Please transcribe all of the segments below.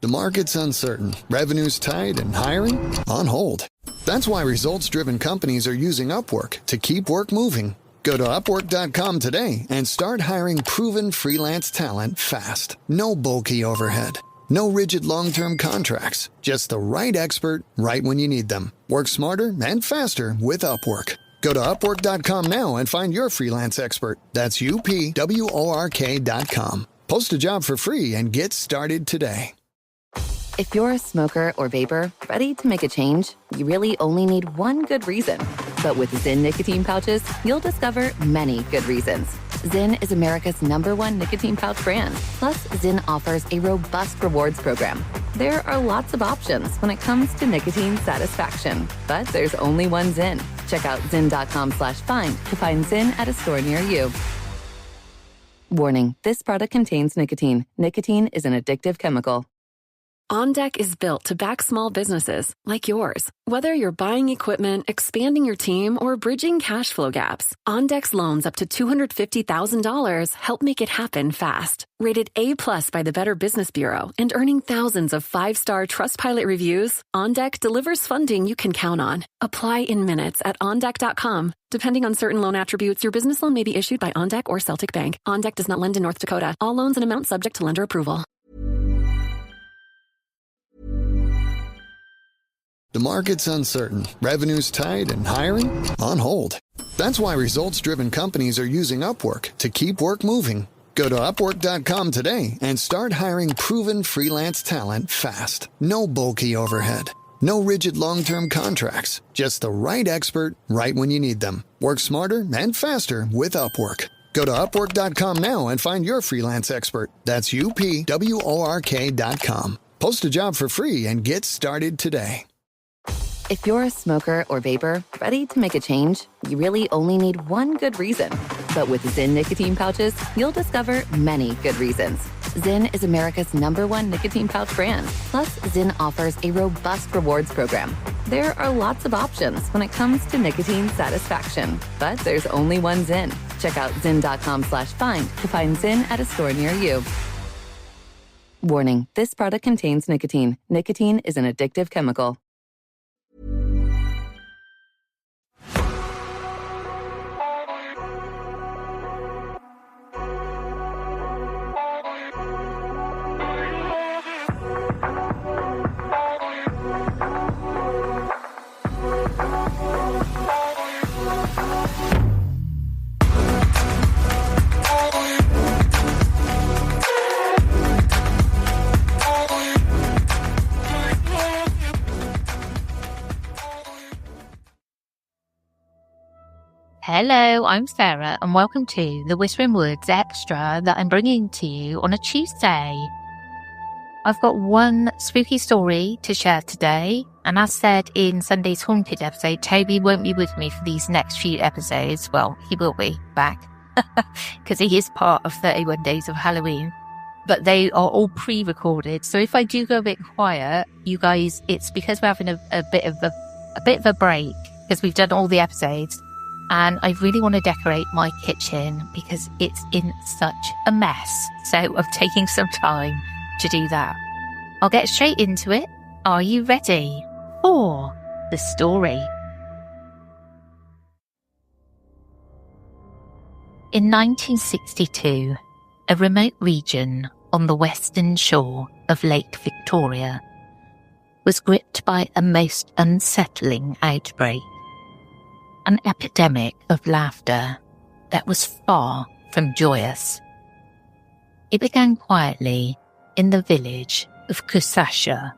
The market's uncertain, revenue's tight, and hiring on hold. That's why results-driven companies are using Upwork to keep work moving. Go to Upwork.com today and start hiring proven freelance talent fast. No bulky overhead. No rigid long-term contracts. Just the right expert right when you need them. Work smarter and faster with Upwork. Go to Upwork.com now and find your freelance expert. That's UPWORK.com. Post a job for free and get started today. If you're a smoker or vapor, ready to make a change, you really only need one good reason. But with Zyn nicotine pouches, you'll discover many good reasons. Zyn is America's #1 nicotine pouch brand. Plus, Zyn offers a robust rewards program. There are lots of options when it comes to nicotine satisfaction, but there's only one Zyn. Check out Zyn.com/find to find Zyn at a store near you. Warning, this product contains nicotine. Nicotine is an addictive chemical. OnDeck is built to back small businesses like yours. Whether you're buying equipment, expanding your team, or bridging cash flow gaps, OnDeck's loans up to $250,000 help make it happen fast. Rated A+ by the Better Business Bureau and earning thousands of 5-star Trustpilot reviews, OnDeck delivers funding you can count on. Apply in minutes at OnDeck.com. Depending on certain loan attributes, your business loan may be issued by OnDeck or Celtic Bank. OnDeck does not lend in North Dakota. All loans and amounts subject to lender approval. The market's uncertain, revenue's tight, and hiring on hold. That's why results-driven companies are using Upwork to keep work moving. Go to Upwork.com today and start hiring proven freelance talent fast. No bulky overhead. No rigid long-term contracts. Just the right expert right when you need them. Work smarter and faster with Upwork. Go to Upwork.com now and find your freelance expert. That's UPWORK.com. Post a job for free and get started today. If you're a smoker or vapor, ready to make a change, you really only need one good reason. But with Zyn nicotine pouches, you'll discover many good reasons. Zyn is America's #1 nicotine pouch brand. Plus, Zyn offers a robust rewards program. There are lots of options when it comes to nicotine satisfaction, but there's only one Zyn. Check out Zyn.com/find to find Zyn at a store near you. Warning, this product contains nicotine. Nicotine is an addictive chemical. Hello, I'm Sarah, and welcome to the Whispering Woods Extra that I'm bringing to you on a Tuesday. I've got one spooky story to share today, and as said in Sunday's Haunted episode, Toby won't be with me for these next few episodes. Well, he will be back, because he is part of 31 Days of Halloween, but they are all pre-recorded, so if I do go a bit quiet, you guys, it's because we're having a bit of a break, because we've done all the episodes. And I really want to decorate my kitchen because it's in such a mess. So I'm taking some time to do that. I'll get straight into it. Are you ready for the story? In 1962, a remote region on the western shore of Lake Victoria was gripped by a most unsettling outbreak. An epidemic of laughter that was far from joyous. It began quietly in the village of Kusasha,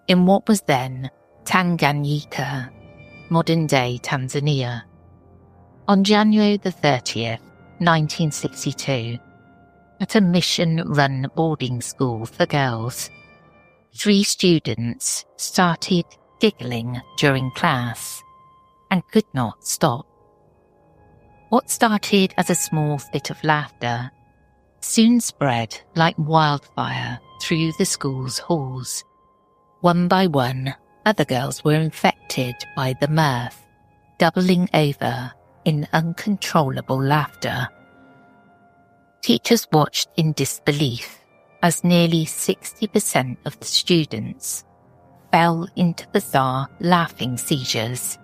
in what was then Tanganyika, modern-day Tanzania. On January the 30th, 1962, at a mission-run boarding school for girls, 3 students started giggling during class and could not stop. What started as a small fit of laughter soon spread like wildfire through the school's halls. One by one, other girls were infected by the mirth, doubling over in uncontrollable laughter. Teachers watched in disbelief as nearly 60% of the students fell into bizarre laughing seizures.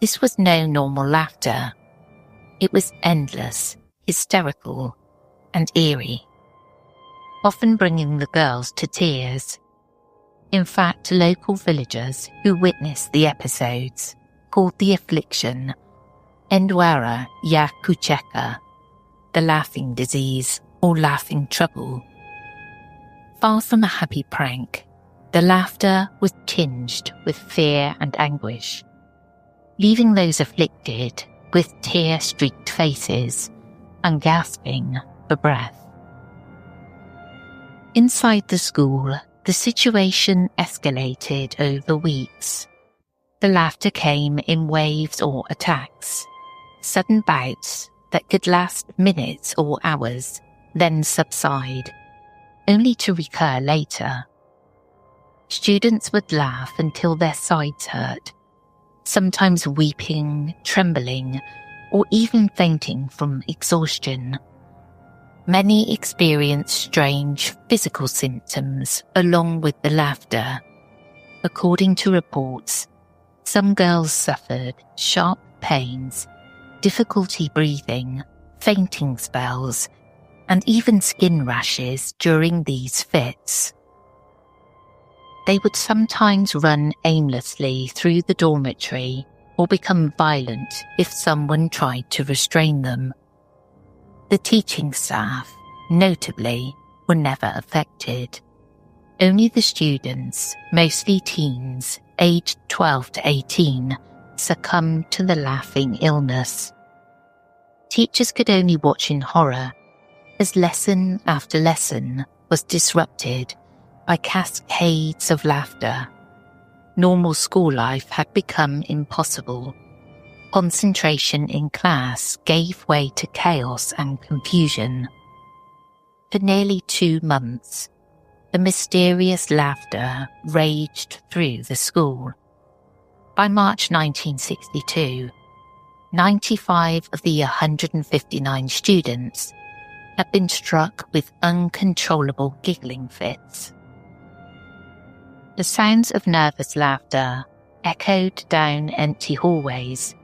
This was no normal laughter. It was endless, hysterical, and eerie, often bringing the girls to tears. In fact, local villagers who witnessed the episodes called the affliction Ndwara ya Kucheka, the laughing disease or laughing trouble. Far from a happy prank, the laughter was tinged with fear and anguish, leaving those afflicted with tear-streaked faces and gasping for breath. Inside the school, the situation escalated over weeks. The laughter came in waves or attacks, sudden bouts that could last minutes or hours, then subside, only to recur later. Students would laugh until their sides hurt, sometimes weeping, trembling, or even fainting from exhaustion. Many experienced strange physical symptoms along with the laughter. According to reports, some girls suffered sharp pains, difficulty breathing, fainting spells, and even skin rashes during these fits. They would sometimes run aimlessly through the dormitory or become violent if someone tried to restrain them. The teaching staff, notably, were never affected. Only the students, mostly teens, aged 12 to 18, succumbed to the laughing illness. Teachers could only watch in horror as lesson after lesson was disrupted by cascades of laughter. Normal school life had become impossible. Concentration in class gave way to chaos and confusion. For nearly 2 months, the mysterious laughter raged through the school. By March 1962, 95 of the 159 students had been struck with uncontrollable giggling fits. The sounds of nervous laughter echoed down empty hallways,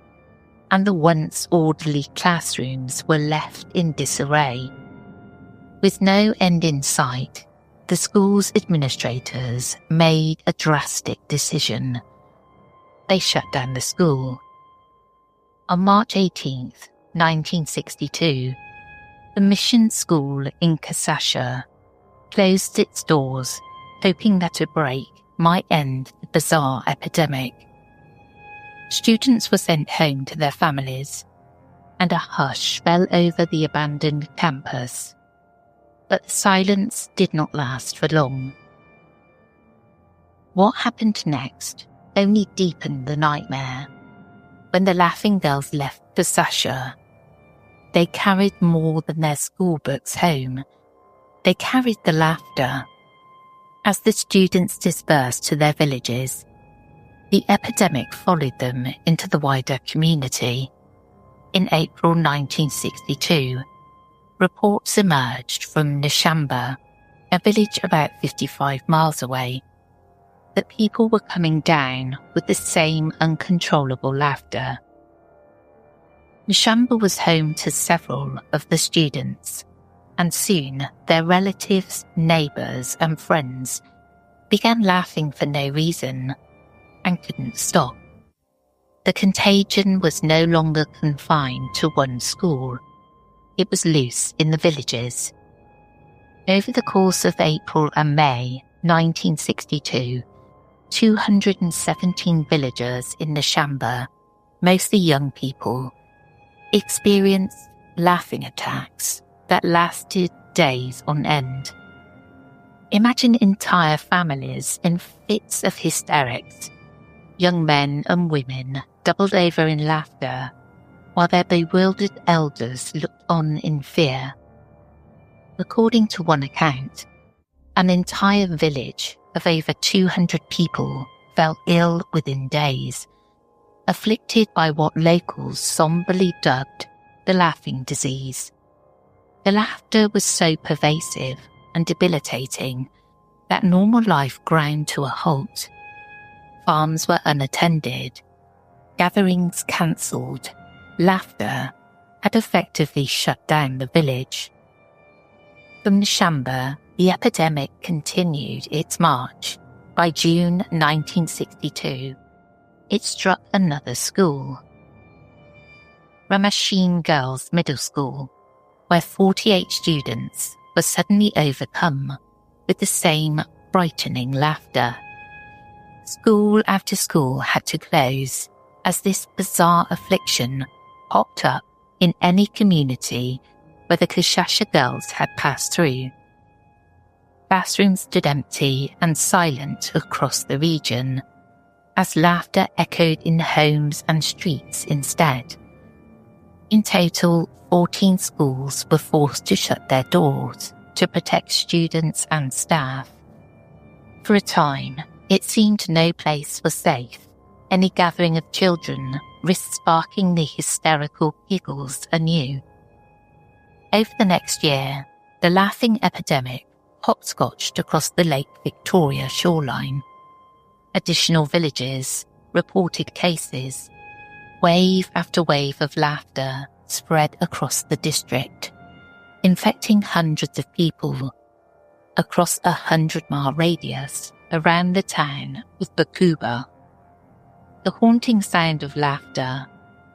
and the once orderly classrooms were left in disarray. With no end in sight, the school's administrators made a drastic decision. They shut down the school. On March 18, 1962, the mission school in Kasasha closed its doors, hoping that a break might end the bizarre epidemic. Students were sent home to their families, and a hush fell over the abandoned campus. But the silence did not last for long. What happened next only deepened the nightmare. When the laughing girls left Kasasha, they carried more than their school books home. They carried the laughter. As the students dispersed to their villages, the epidemic followed them into the wider community. In April 1962, reports emerged from Nshamba, a village about 55 miles away, that people were coming down with the same uncontrollable laughter. Nshamba was home to several of the students, and soon their relatives, neighbours and friends began laughing for no reason and couldn't stop. The contagion was no longer confined to one school. It was loose in the villages. Over the course of April and May 1962, 217 villagers in Nshamba, mostly young people, experienced laughing attacks that lasted days on end. Imagine entire families in fits of hysterics, young men and women doubled over in laughter, while their bewildered elders looked on in fear. According to one account, an entire village of over 200 people fell ill within days, afflicted by what locals somberly dubbed the laughing disease. The laughter was so pervasive and debilitating that normal life ground to a halt. Farms were unattended, gatherings cancelled, laughter had effectively shut down the village. From Nshamba, the epidemic continued its march. By June 1962, it struck another school, Ramasheen Girls Middle School, where 48 students were suddenly overcome with the same frightening laughter. School after school had to close as this bizarre affliction popped up in any community where the Kashasha girls had passed through. Classrooms stood empty and silent across the region, as laughter echoed in homes and streets instead. In total, 14 schools were forced to shut their doors to protect students and staff. For a time, it seemed no place was safe. Any gathering of children risked sparking the hysterical giggles anew. Over the next year, the laughing epidemic hopscotched across the Lake Victoria shoreline. Additional villages reported cases. Wave after wave of laughter spread across the district, infecting hundreds of people. Across a 100-mile radius around the town of Bakuba, the haunting sound of laughter,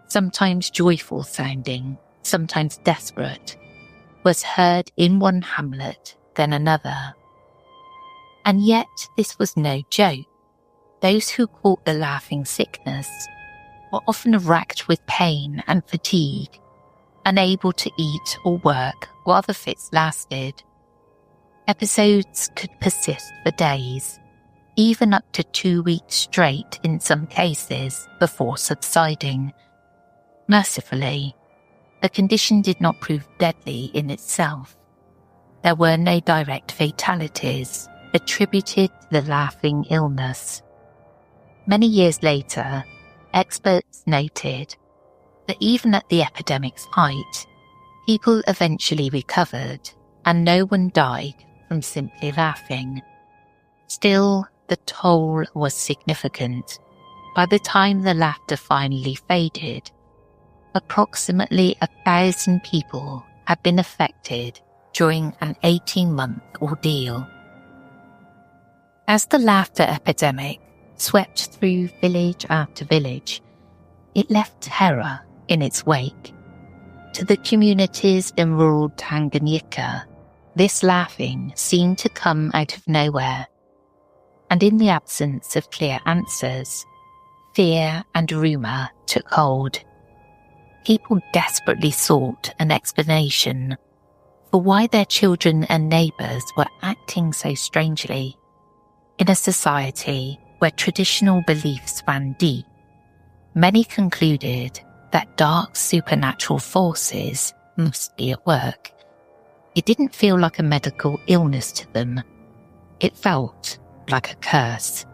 sometimes joyful sounding, sometimes desperate, was heard in one hamlet, then another. And yet this was no joke. Those who caught the laughing sickness were often racked with pain and fatigue, unable to eat or work while the fits lasted. Episodes could persist for days, even up to 2 weeks straight in some cases, before subsiding. Mercifully, the condition did not prove deadly in itself. There were no direct fatalities attributed to the laughing illness. Many years later, experts noted that even at the epidemic's height, people eventually recovered and no one died from simply laughing. Still, the toll was significant. By the time the laughter finally faded, approximately 1,000 people had been affected during an 18-month ordeal. As the laughter epidemic swept through village after village, it left terror in its wake. To the communities in rural Tanganyika, this laughing seemed to come out of nowhere, and in the absence of clear answers, fear and rumour took hold. People desperately sought an explanation for why their children and neighbours were acting so strangely. In a society where traditional beliefs ran deep, many concluded that dark supernatural forces must be at work. It didn't feel like a medical illness to them. It felt like a curse.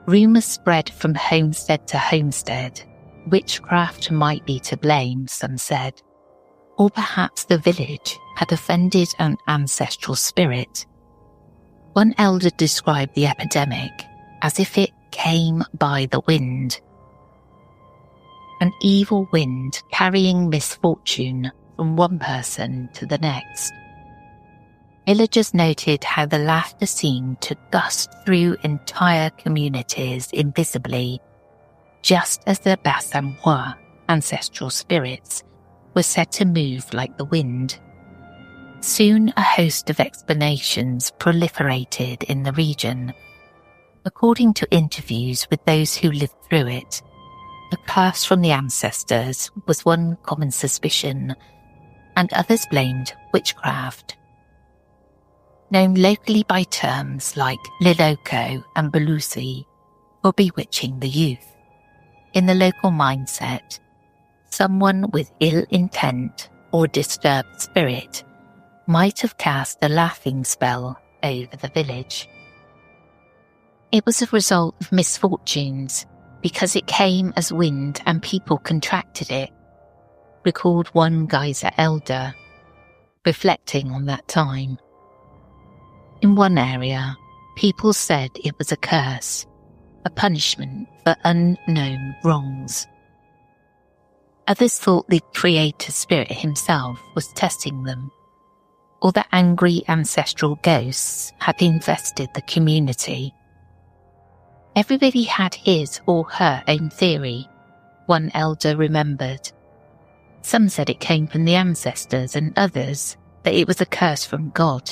Rumours spread from homestead to homestead. Witchcraft might be to blame, some said. Or perhaps the village had offended an ancestral spirit. One elder described the epidemic as if it came by the wind. An evil wind carrying misfortune from one person to the next. Villagers noted how the laughter seemed to gust through entire communities invisibly, just as the Basamwa, ancestral spirits, were said to move like the wind. Soon a host of explanations proliferated in the region. According to interviews with those who lived through it, a curse from the ancestors was one common suspicion, and others blamed witchcraft. Known locally by terms like Liloko and Belusi for bewitching the youth. In the local mindset, someone with ill intent or disturbed spirit might have cast a laughing spell over the village. It was a result of misfortunes because it came as wind and people contracted it, recalled one geyser elder. reflecting on that time. In one area, people said it was a curse, a punishment for unknown wrongs. Others thought the creator spirit himself was testing them, or that angry ancestral ghosts had infested the community. Everybody had his or her own theory, one elder remembered. Some said it came from the ancestors, and others that it was a curse from God.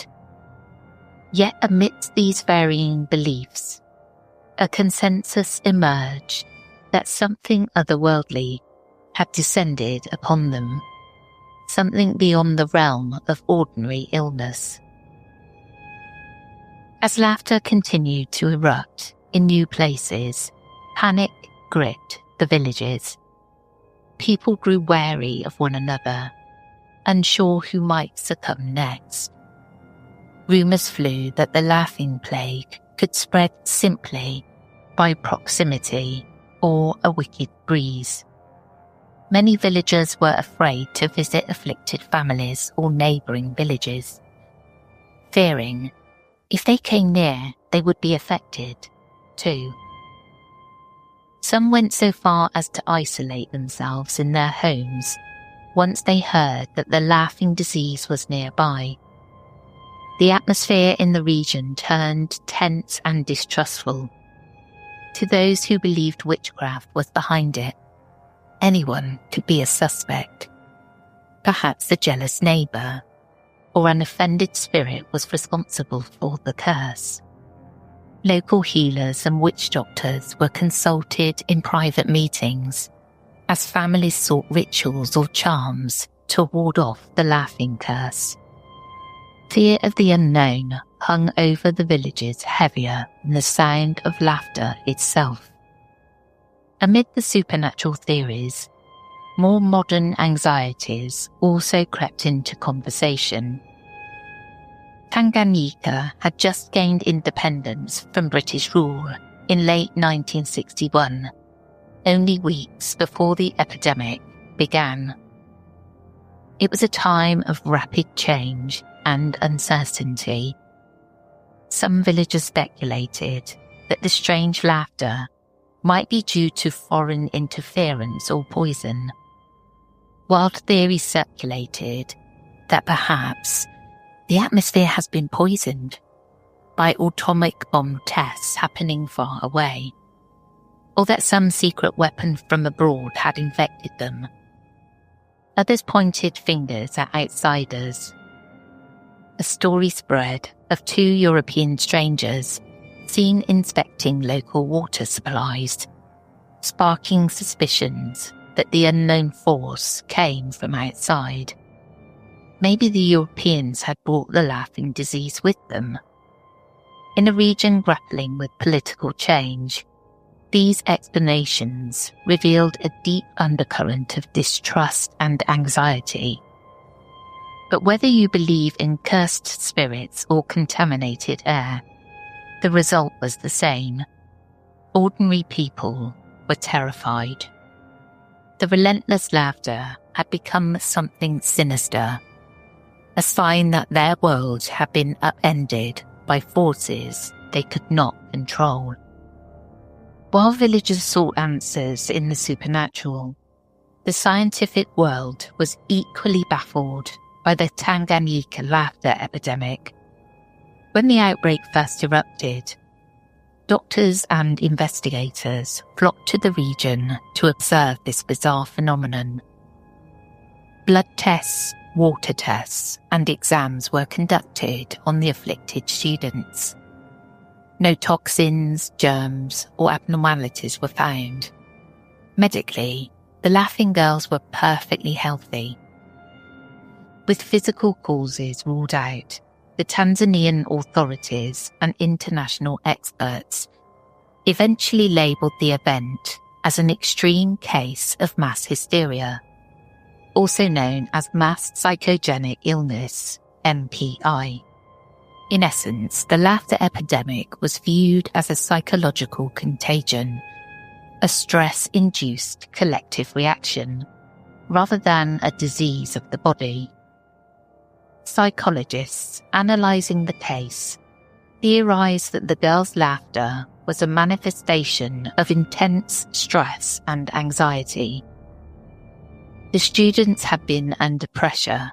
Yet amidst these varying beliefs, a consensus emerged that something otherworldly had descended upon them, something beyond the realm of ordinary illness. As laughter continued to erupt in new places, panic gripped the villages. People grew wary of one another, unsure who might succumb next. Rumours flew that the laughing plague could spread simply by proximity or a wicked breeze. Many villagers were afraid to visit afflicted families or neighbouring villages, fearing if they came near they would be affected too. Some went so far as to isolate themselves in their homes once they heard that the laughing disease was nearby. The atmosphere in the region turned tense and distrustful. To those who believed witchcraft was behind it, anyone could be a suspect. Perhaps a jealous neighbour or an offended spirit was responsible for the curse. Local healers and witch doctors were consulted in private meetings as families sought rituals or charms to ward off the laughing curse. Fear of the unknown hung over the villages heavier than the sound of laughter itself. Amid the supernatural theories, more modern anxieties also crept into conversation. Tanganyika had just gained independence from British rule in late 1961, only weeks before the epidemic began. It was a time of rapid change and uncertainty. Some villagers speculated that the strange laughter might be due to foreign interference or poison. Wild theories circulated that perhaps the atmosphere has been poisoned by atomic bomb tests happening far away, or that some secret weapon from abroad had infected them. Others pointed fingers at outsiders. A story spread of two European strangers seen inspecting local water supplies, sparking suspicions that the unknown force came from outside. Maybe the Europeans had brought the laughing disease with them. In a region grappling with political change, these explanations revealed a deep undercurrent of distrust and anxiety. But whether you believe in cursed spirits or contaminated air, the result was the same. Ordinary people were terrified. The relentless laughter had become something sinister, a sign that their world had been upended by forces they could not control. While villagers sought answers in the supernatural, the scientific world was equally baffled by the Tanganyika laughter epidemic. When the outbreak first erupted, doctors and investigators flocked to the region to observe this bizarre phenomenon. Blood tests, water tests, and exams were conducted on the afflicted students. No toxins, germs, or abnormalities were found. Medically, the laughing girls were perfectly healthy. With physical causes ruled out, the Tanzanian authorities and international experts eventually labelled the event as an extreme case of mass hysteria, also known as mass psychogenic illness, MPI. In essence, the laughter epidemic was viewed as a psychological contagion, a stress-induced collective reaction, rather than a disease of the body. Psychologists analysing the case theorised that the girls' laughter was a manifestation of intense stress and anxiety. The students had been under pressure,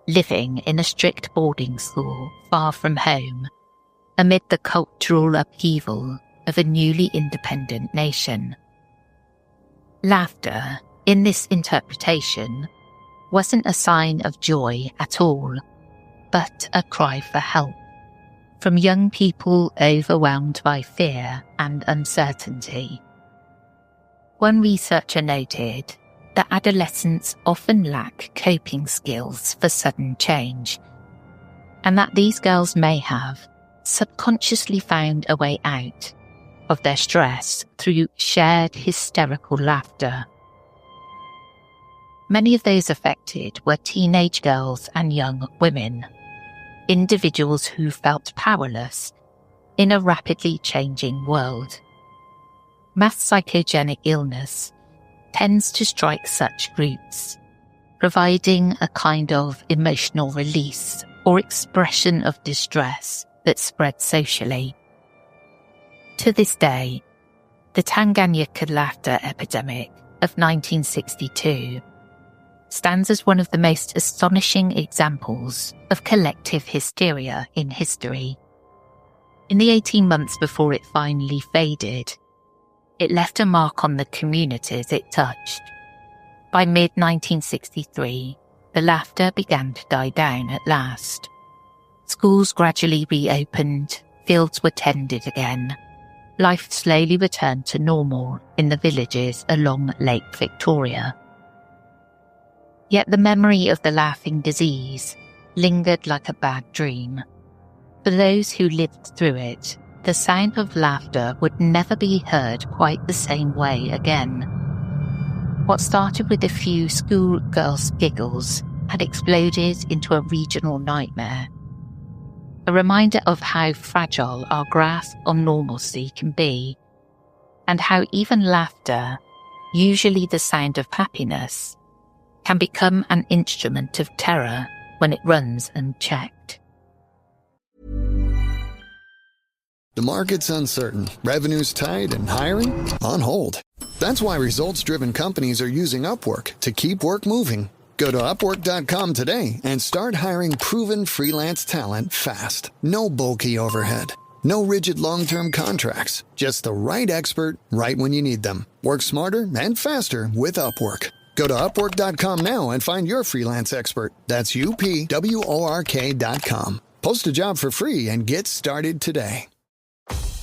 living in a strict boarding school far from home, amid the cultural upheaval of a newly independent nation. Laughter, in this interpretation, wasn't a sign of joy at all, but a cry for help from young people overwhelmed by fear and uncertainty. One researcher noted that adolescents often lack coping skills for sudden change, and that these girls may have subconsciously found a way out of their stress through shared hysterical laughter. Many of those affected were teenage girls and young women, individuals who felt powerless in a rapidly changing world. Mass psychogenic illness tends to strike such groups, providing a kind of emotional release or expression of distress that spread socially. To this day, the Tanganyika laughter epidemic of 1962 stands as one of the most astonishing examples of collective hysteria in history. In the 18 months before it finally faded, it left a mark on the communities it touched. By mid-1963, the laughter began to die down at last. Schools gradually reopened, fields were tended again. Life slowly returned to normal in the villages along Lake Victoria. Yet the memory of the laughing disease lingered like a bad dream. For those who lived through it, the sound of laughter would never be heard quite the same way again. What started with a few schoolgirls' giggles had exploded into a regional nightmare. A reminder of how fragile our grasp on normalcy can be, and how even laughter, usually the sound of happiness, can become an instrument of terror when it runs unchecked. The market's uncertain, revenue's tight, and hiring on hold. That's why results-driven companies are using Upwork to keep work moving. Go to Upwork.com today and start hiring proven freelance talent fast. No bulky overhead. No rigid long-term contracts. Just the right expert right when you need them. Work smarter and faster with Upwork. Go to Upwork.com now and find your freelance expert. That's UPWORK.com. Post a job for free and get started today.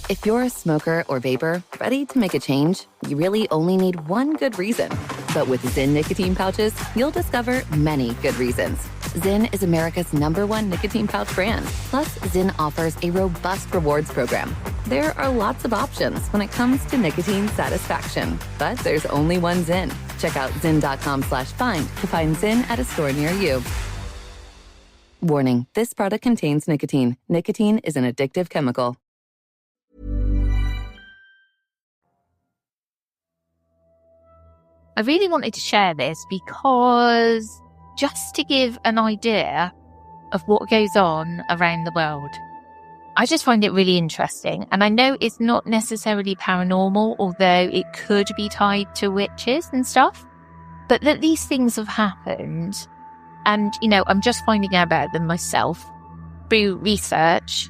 If you're a smoker or vapor, ready to make a change, you really only need one good reason. But with Zyn nicotine pouches, you'll discover many good reasons. Zyn is America's #1 nicotine pouch brand. Plus, Zyn offers a robust rewards program. There are lots of options when it comes to nicotine satisfaction. But there's only one Zyn. Check out Zyn.com/find to find Zyn at a store near you. Warning, this product contains nicotine. Nicotine is an addictive chemical. I really wanted to share this because just to give an idea of what goes on around the world. I just find it really interesting. And I know it's not necessarily paranormal, although it could be tied to witches and stuff. But that these things have happened. And, I'm just finding out about them myself through research.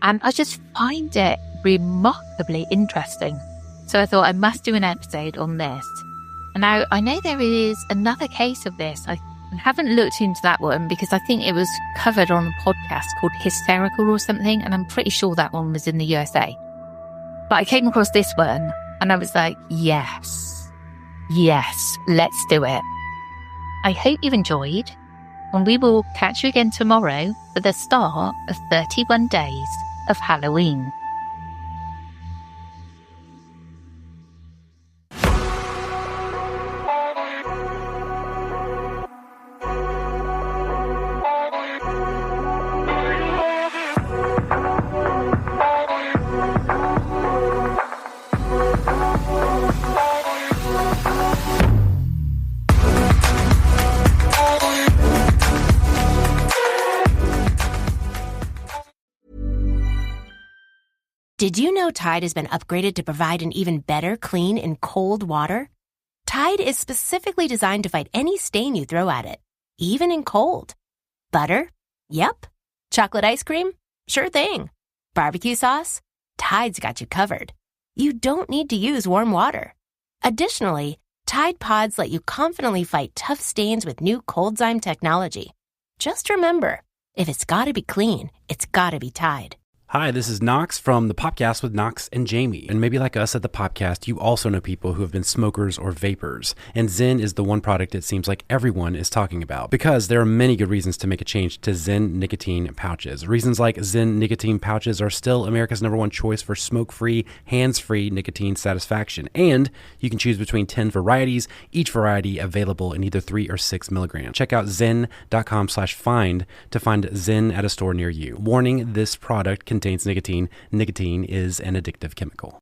And I just find it remarkably interesting. So I thought I must do an episode on this. And now I know there is another case of this. I haven't looked into that one because I think it was covered on a podcast called Hysterical or something. And I'm pretty sure that one was in the USA. But I came across this one and I was like, yes, let's do it. I hope you've enjoyed. And we will catch you again tomorrow for the start of 31 days of Halloween. Did you know Tide has been upgraded to provide an even better clean in cold water? Tide is specifically designed to fight any stain you throw at it, even in cold. Butter? Yep. Chocolate ice cream? Sure thing. Barbecue sauce? Tide's got you covered. You don't need to use warm water. Additionally, Tide Pods let you confidently fight tough stains with new Coldzyme technology. Just remember, if it's gotta be clean, it's gotta be Tide. Hi, this is Knox from the Popcast with Knox and Jamie. And maybe like us at the Popcast, you also know people who have been smokers or vapors. And Zyn is the one product it seems like everyone is talking about. Because there are many good reasons to make a change to Zyn nicotine pouches. Reasons like Zyn nicotine pouches are still America's #1 choice for smoke-free, hands-free nicotine satisfaction. And you can choose between 10 varieties, each variety available in either 3 or 6 milligrams. Check out zyn.com/find to find Zyn at a store near you. Warning, this product contains nicotine. Nicotine is an addictive chemical.